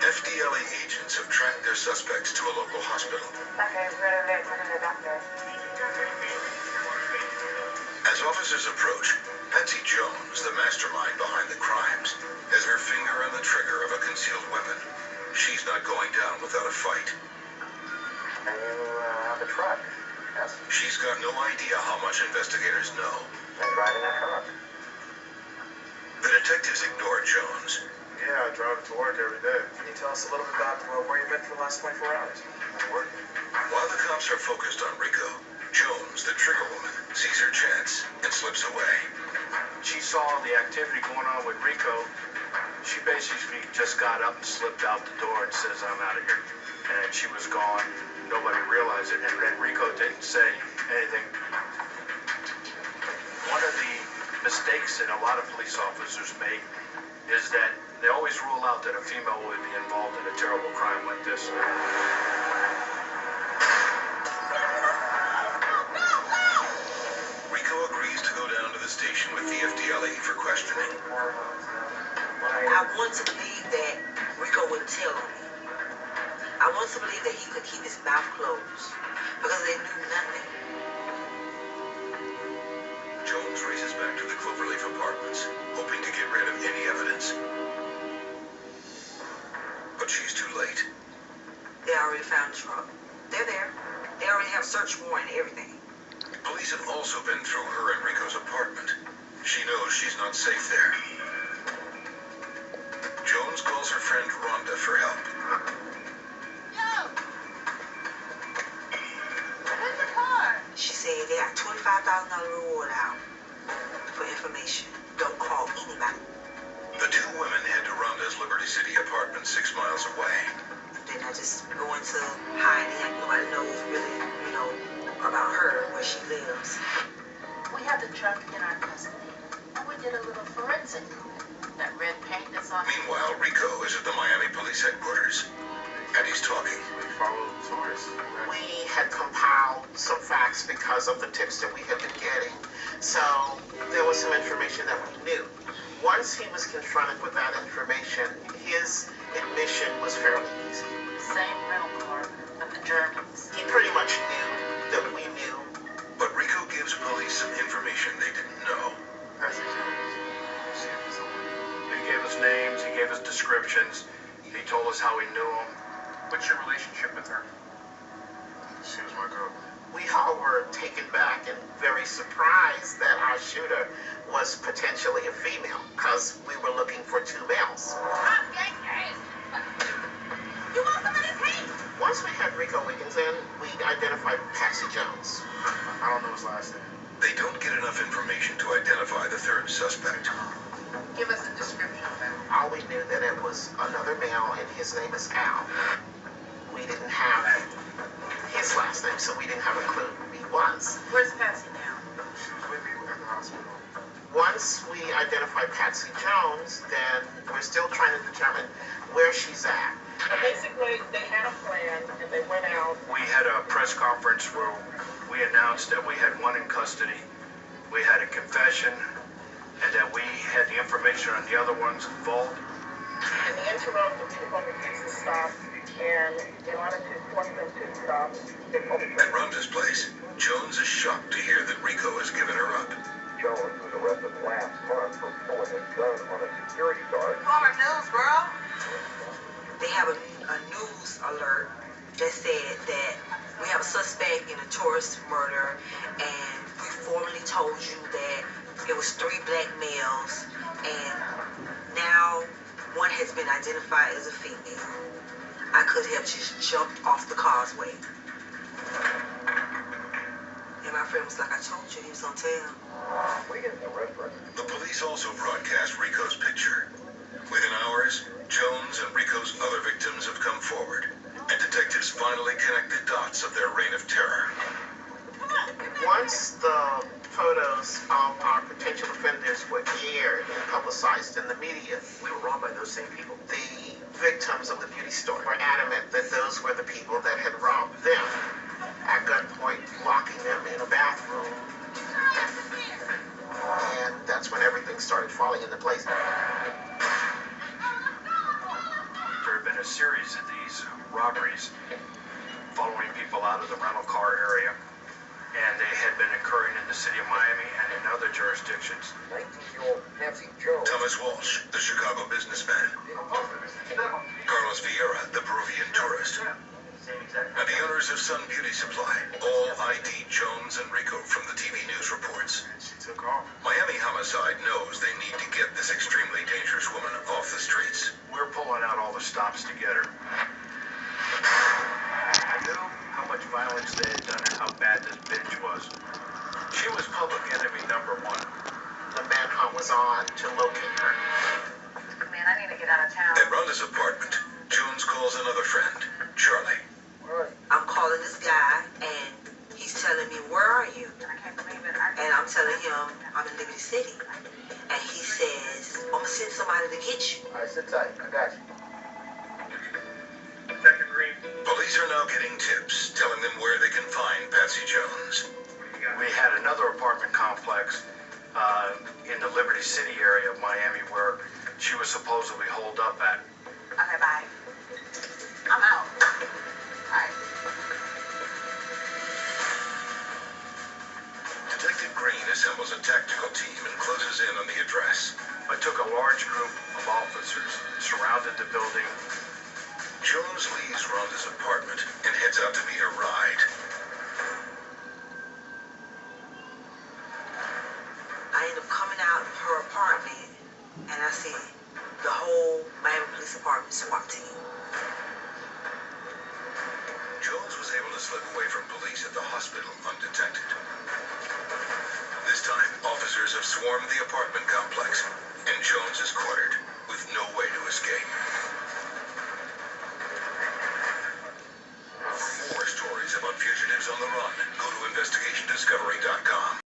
FDLA agents have tracked their suspects to a local hospital. As officers approach, Patsy Jones, the mastermind behind the crimes, has her finger on the trigger of a concealed weapon. She's not going down without a fight. And you have a truck? Yes. She's got no idea how much investigators know. And driving that truck? The detectives ignore Jones. Yeah, I drive it to work every day. Can you tell us a little bit about where you've been for the last 24 hours? Working. While the cops are focused on Rico, Jones, the trigger woman, sees her chance and slips away. She saw the activity going on with Rico. She basically just got up and slipped out the door and says, "I'm out of here." And she was gone. Nobody realized it, and Rico didn't say anything. One of the mistakes that a lot of police officers make is that they always rule out that a female would be involved in a terrible crime like this. Rico agrees to go down to the station with the FDLA for questioning. I want to believe that Rico wouldn't tell on me. I want to believe that he could keep his mouth closed because they knew nothing. Jones races back to the Cloverleaf Apartments, hoping to get rid of any evidence. But she's too late. They already found the truck. They're there. They already have a search warrant and everything. Police have also been through her and Rico's apartment. She knows she's not safe there. Jones calls her friend Rhonda for help. She said they got $25,000 reward out for information. Don't call anybody. The two women head to Rhonda's Liberty City apartment 6 miles away. They're not just going to hide it. Nobody knows really, about her, where she lives. We have the truck in our custody, and we did a little forensic. That red paint that's on. Meanwhile, Rico is at the Miami Police Headquarters, and he's talking. We followed the source. We had compiled some facts because of the tips that we had been getting. So there was some information that we knew. Once he was confronted with that information, his admission was fairly easy. Same rental car of the Germans. He pretty much knew that we knew. But Rico gives police some information they didn't know. He gave us names, he gave us descriptions, he told us how he knew him. What's your relationship with her? She was my girl. We all were taken back and very surprised that our shooter was potentially a female because we were looking for two males. You want some of this heat? Once we had Rico Wiggins in, we identified Patsy Jones. I don't know his last name. They don't get enough information to identify the third suspect. Give us a description of him. All we knew that it was another male and his name is Al. We didn't have his last name, so we didn't have a clue who he was. Where's Patsy now? She was with me at the hospital. Once we identified Patsy Jones, then we're still trying to determine where she's at. Basically, they had a plan and they went out. We had a press conference where we announced that we had one in custody, we had a confession, and that we had the information on the other ones involved. In the interim, the two other cases stopped, and in order to force them to stop, they pulled the At Rhonda's place, Jones is shocked to hear that Rico has given her up. Jones was arrested last month for pulling his gun on a security guard. Former news, girl. They have a news alert that said that we have a suspect in a tourist murder, and we formally told you that it was 3 black males, and now one has been identified as a female. I could have just jumped off the causeway. And my friend was like, I told you he was on tell. We get the reference. The police also broadcast Rico's picture. Within hours, Jones and Rico's other victims have come forward, and detectives finally connected dots of their reign of terror. Once the photos of our potential offenders were aired and publicized in the media, We were robbed by those same people. the victims of the beauty store were adamant that those were the people that had robbed them, at gunpoint locking them in a bathroom. And that's when everything started falling into place. There had been a a series of these robberies following people out of the rental car area, and they had been occurring in the city of Miami and in other jurisdictions. 19-year-old Nancy Jones. Thomas Walsh, the Chicago businessman. Carlos Vieira, the Peruvian tourist. And the owners of Sun Beauty Supply, all ID Jones and Rico from the TV news reports. She took off. Miami Homicide knows they need to get this extremely dangerous woman off the streets. We're pulling out all the stops to get her. I knew how much violence they had done and how bad this binge was. She was public enemy number one. The manhunt was on to locate her. Man, I need to get out of town. At Rhonda's apartment, Jones calls another friend, Charlie. I'm calling this guy, and he's telling me, where are you? I can't believe it. And I'm telling him I'm in Liberty City. And he says, I'm going to send somebody to get you. All right, sit tight. I got you. Detective Green. Police are now getting tips, telling them where they can find Patsy Jones. We had another apartment complex in the Liberty City area of Miami where she was supposedly holed up at. Okay, bye. I'm out. Bye. Detective Green assembles a tactical team and closes in on the address. I took a large group of officers, surrounded the building. Jones leaves Rhonda's apartment and heads out to meet her ride. I end up coming out of her apartment, and I see the whole Miami Police Department SWAT team. Jones was able to slip away from police at the hospital undetected. This time, officers have swarmed the apartment complex, and Jones is cornered with no way to escape. For more stories about fugitives on the run, go to investigationdiscovery.com.